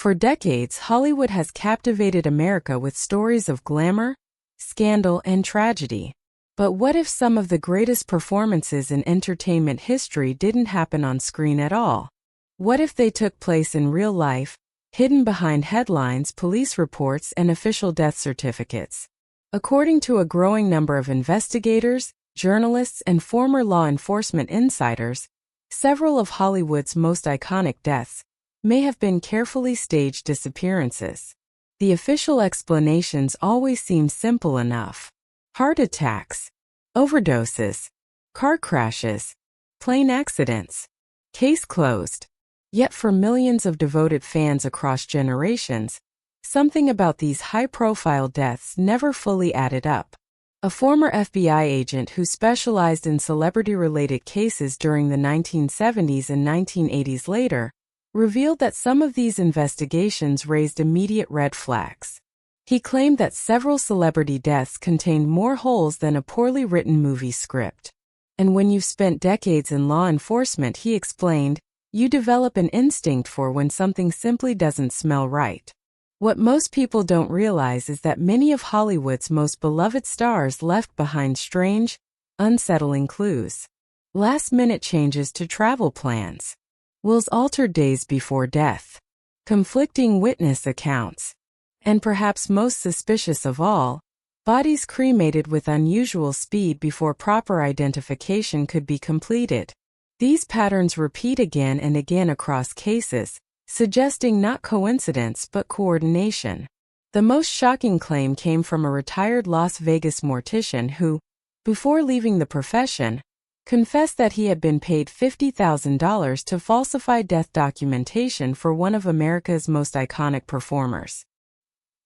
For decades, Hollywood has captivated America with stories of glamour, scandal, and tragedy. But what if some of the greatest performances in entertainment history didn't happen on screen at all? What if they took place in real life, hidden behind headlines, police reports, and official death certificates? According to a growing number of investigators, journalists, and former law enforcement insiders, several of Hollywood's most iconic deaths may have been carefully staged disappearances. The official explanations always seem simple enough: heart attacks, overdoses, car crashes, plane accidents. Case closed. Yet for millions of devoted fans across generations, something about these high-profile deaths never fully added up. A former FBI agent who specialized in celebrity-related cases during the 1970s and 1980s later revealed that some of these investigations raised immediate red flags. He claimed that several celebrity deaths contained more holes than a poorly written movie script. And when you've spent decades in law enforcement, he explained, you develop an instinct for when something simply doesn't smell right. What most people don't realize is that many of Hollywood's most beloved stars left behind strange, unsettling clues. Last-minute changes to travel plans. Wills altered days before death. Conflicting witness accounts. And perhaps most suspicious of all, bodies cremated with unusual speed before proper identification could be completed. These patterns repeat again and again across cases, suggesting not coincidence but coordination. The most shocking claim came from a retired Las Vegas mortician who, before leaving the profession, confessed that he had been paid $50,000 to falsify death documentation for one of America's most iconic performers.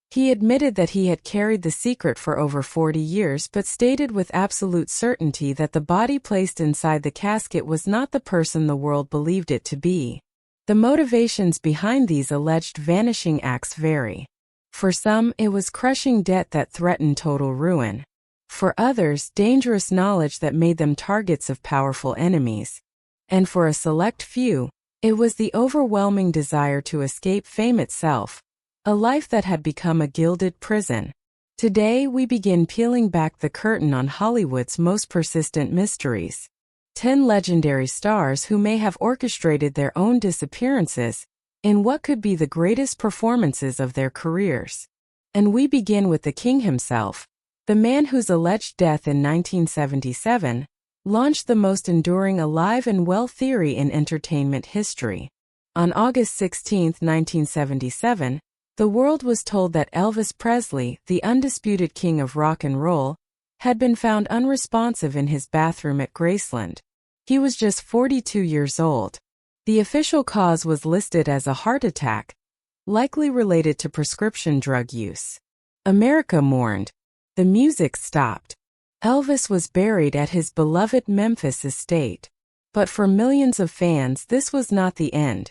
He admitted that he had carried the secret for over 40 years but stated with absolute certainty that the body placed inside the casket was not the person the world believed it to be. The motivations behind these alleged vanishing acts vary. For some, it was crushing debt that threatened total ruin. For others, dangerous knowledge that made them targets of powerful enemies. And for a select few, it was the overwhelming desire to escape fame itself, a life that had become a gilded prison. Today, we begin peeling back the curtain on Hollywood's most persistent mysteries. 10 legendary stars who may have orchestrated their own disappearances in what could be the greatest performances of their careers. And we begin with the king himself, the man whose alleged death in 1977 launched the most enduring alive and well theory in entertainment history. On August 16, 1977, the world was told that Elvis Presley, the undisputed king of rock and roll, had been found unresponsive in his bathroom at Graceland. He was just 42 years old. The official cause was listed as a heart attack, likely related to prescription drug use. America mourned. The music stopped. Elvis was buried at his beloved Memphis estate. But for millions of fans, this was not the end.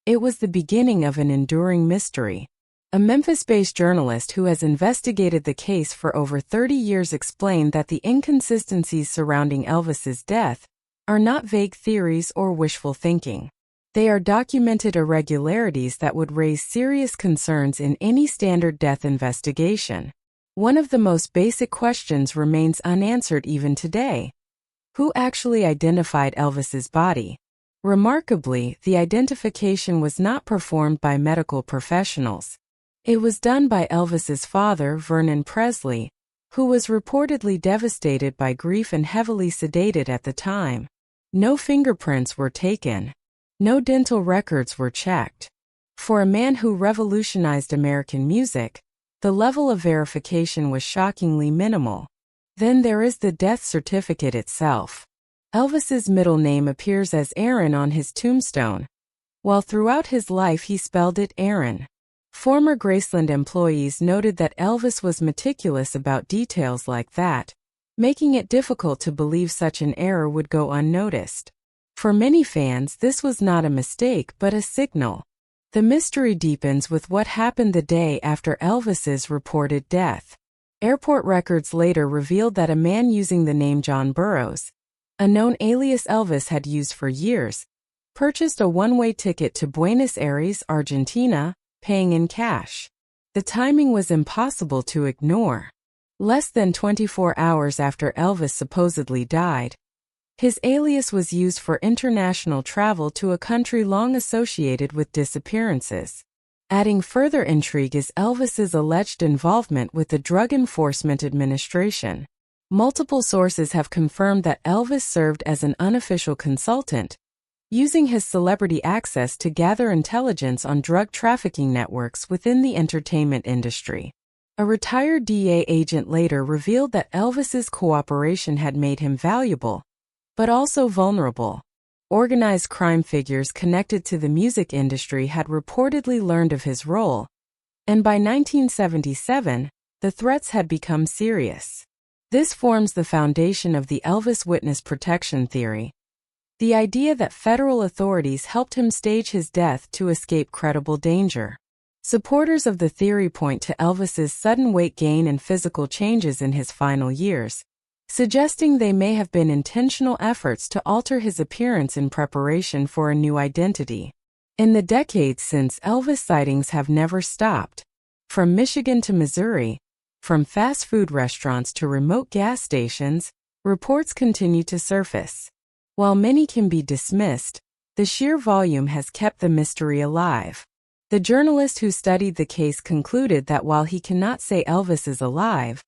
It was the beginning of an enduring mystery. A Memphis-based journalist who has investigated the case for over 30 years explained that the inconsistencies surrounding Elvis's death are not vague theories or wishful thinking. They are documented irregularities that would raise serious concerns in any standard death investigation. One of the most basic questions remains unanswered even today. Who actually identified Elvis's body? Remarkably, the identification was not performed by medical professionals. It was done by Elvis's father, Vernon Presley, who was reportedly devastated by grief and heavily sedated at the time. No fingerprints were taken. No dental records were checked. For a man who revolutionized American music, the level of verification was shockingly minimal. Then there is the death certificate itself. Elvis's middle name appears as Aaron on his tombstone, while throughout his life he spelled it Aaron. Former Graceland employees noted that Elvis was meticulous about details like that, making it difficult to believe such an error would go unnoticed. For many fans, this was not a mistake but a signal. The mystery deepens with what happened the day after Elvis's reported death. Airport records later revealed that a man using the name John Burroughs, a known alias Elvis had used for years, purchased a one-way ticket to Buenos Aires, Argentina, paying in cash. The timing was impossible to ignore. Less than 24 hours after Elvis supposedly died, his alias was used for international travel to a country long associated with disappearances. Adding further intrigue is Elvis's alleged involvement with the Drug Enforcement Administration. Multiple sources have confirmed that Elvis served as an unofficial consultant, using his celebrity access to gather intelligence on drug trafficking networks within the entertainment industry. A retired DEA agent later revealed that Elvis's cooperation had made him valuable, but also vulnerable. Organized crime figures connected to the music industry had reportedly learned of his role, and by 1977, the threats had become serious. This forms the foundation of the Elvis witness protection theory, the idea that federal authorities helped him stage his death to escape credible danger. Supporters of the theory point to Elvis's sudden weight gain and physical changes in his final years, suggesting they may have been intentional efforts to alter his appearance in preparation for a new identity. In the decades since, Elvis sightings have never stopped. From Michigan to Missouri, from fast food restaurants to remote gas stations, reports continue to surface. While many can be dismissed, the sheer volume has kept the mystery alive. The journalist who studied the case concluded that while he cannot say Elvis is alive,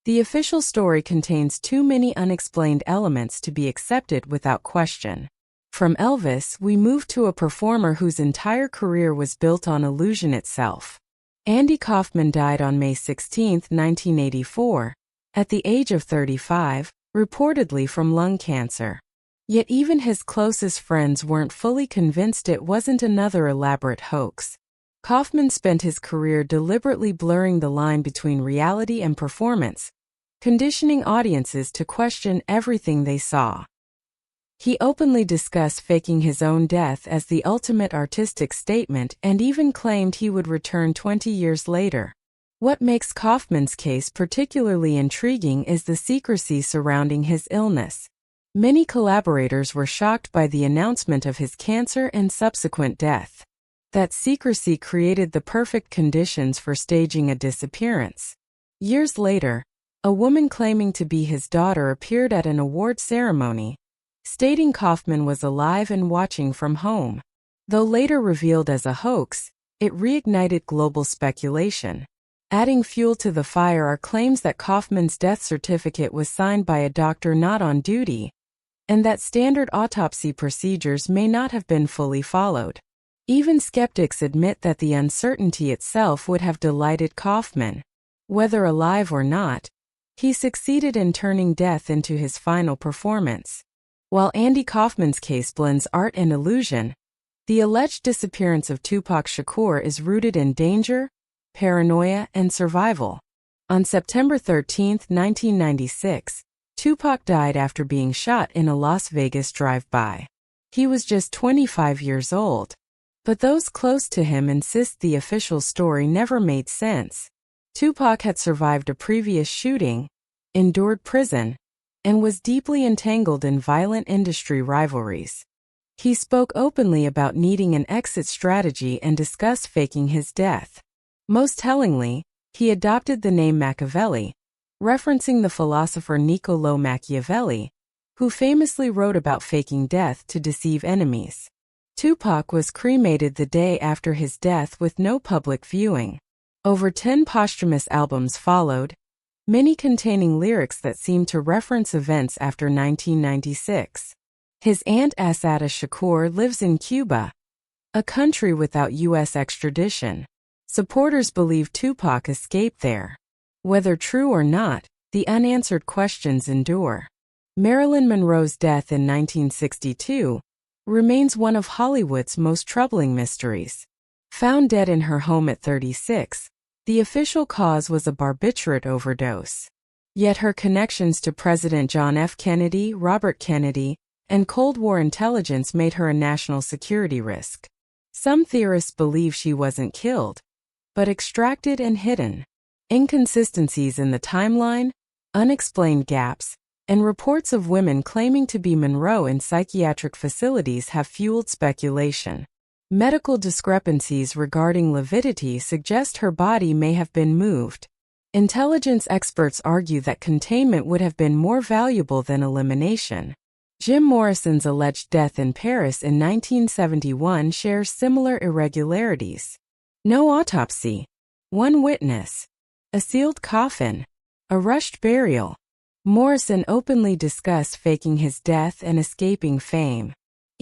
the official story contains too many unexplained elements to be accepted without question. From Elvis, we move to a performer whose entire career was built on illusion itself. Andy Kaufman died on May 16, 1984, at the age of 35, reportedly from lung cancer. Yet even his closest friends weren't fully convinced it wasn't another elaborate hoax. Kaufman spent his career deliberately blurring the line between reality and performance, conditioning audiences to question everything they saw. He openly discussed faking his own death as the ultimate artistic statement and even claimed he would return 20 years later. What makes Kaufman's case particularly intriguing is the secrecy surrounding his illness. Many collaborators were shocked by the announcement of his cancer and subsequent death. That secrecy created the perfect conditions for staging a disappearance. Years later, a woman claiming to be his daughter appeared at an award ceremony, stating Kaufman was alive and watching from home. Though later revealed as a hoax, it reignited global speculation. Adding fuel to the fire are claims that Kaufman's death certificate was signed by a doctor not on duty, and that standard autopsy procedures may not have been fully followed. Even skeptics admit that the uncertainty itself would have delighted Kaufman. Whether alive or not, he succeeded in turning death into his final performance. While Andy Kaufman's case blends art and illusion, the alleged disappearance of Tupac Shakur is rooted in danger, paranoia, and survival. On September 13, 1996, Tupac died after being shot in a Las Vegas drive-by. He was just 25 years old. But those close to him insist the official story never made sense. Tupac had survived a previous shooting, endured prison, and was deeply entangled in violent industry rivalries. He spoke openly about needing an exit strategy and discussed faking his death. Most tellingly, he adopted the name Machiavelli, referencing the philosopher Niccolò Machiavelli, who famously wrote about faking death to deceive enemies. Tupac was cremated the day after his death with no public viewing. Over 10 posthumous albums followed, many containing lyrics that seemed to reference events after 1996. His aunt Assata Shakur lives in Cuba, a country without U.S. extradition. Supporters believe Tupac escaped there. Whether true or not, the unanswered questions endure. Marilyn Monroe's death in 1962 remains one of Hollywood's most troubling mysteries. Found dead in her home at 36, the official cause was a barbiturate overdose. Yet her connections to President John F. Kennedy, Robert Kennedy, and Cold War intelligence made her a national security risk. Some theorists believe she wasn't killed, but extracted and hidden. Inconsistencies in the timeline, unexplained gaps, and reports of women claiming to be Monroe in psychiatric facilities have fueled speculation. Medical discrepancies regarding lividity suggest her body may have been moved. Intelligence experts argue that containment would have been more valuable than elimination. Jim Morrison's alleged death in Paris in 1971 shares similar irregularities. No autopsy. One witness. A sealed coffin. A rushed burial. Morrison openly discussed faking his death and escaping fame.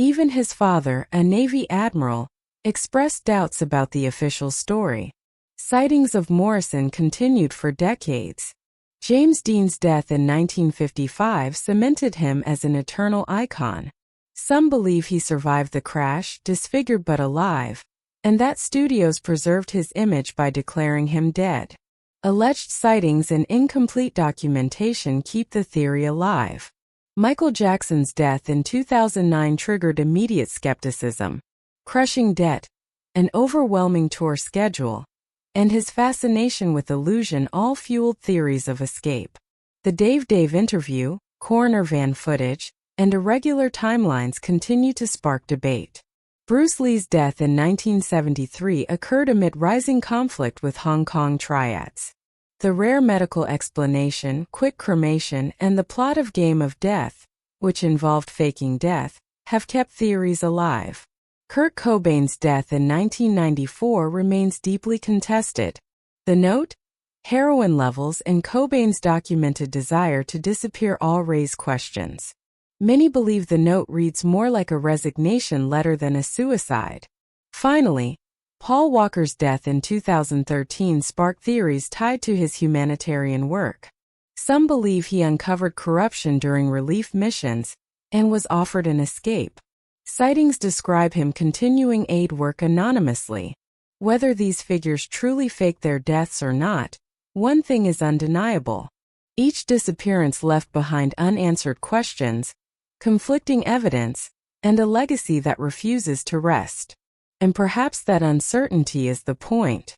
Even his father, a Navy admiral, expressed doubts about the official story. Sightings of Morrison continued for decades. James Dean's death in 1955 cemented him as an eternal icon. Some believe he survived the crash, disfigured but alive, and that studios preserved his image by declaring him dead. Alleged sightings and incomplete documentation keep the theory alive. Michael Jackson's death in 2009 triggered immediate skepticism. Crushing debt, an overwhelming tour schedule, and his fascination with illusion all fueled theories of escape. The Dave interview, coroner van footage, and irregular timelines continue to spark debate. Bruce Lee's death in 1973 occurred amid rising conflict with Hong Kong triads. The rare medical explanation, quick cremation, and the plot of Game of Death, which involved faking death, have kept theories alive. Kurt Cobain's death in 1994 remains deeply contested. The note? Heroin levels and Cobain's documented desire to disappear all raise questions. Many believe the note reads more like a resignation letter than a suicide. Finally, Paul Walker's death in 2013 sparked theories tied to his humanitarian work. Some believe he uncovered corruption during relief missions and was offered an escape. Sightings describe him continuing aid work anonymously. Whether these figures truly faked their deaths or not, one thing is undeniable. Each disappearance left behind unanswered questions, conflicting evidence, and a legacy that refuses to rest. And perhaps that uncertainty is the point.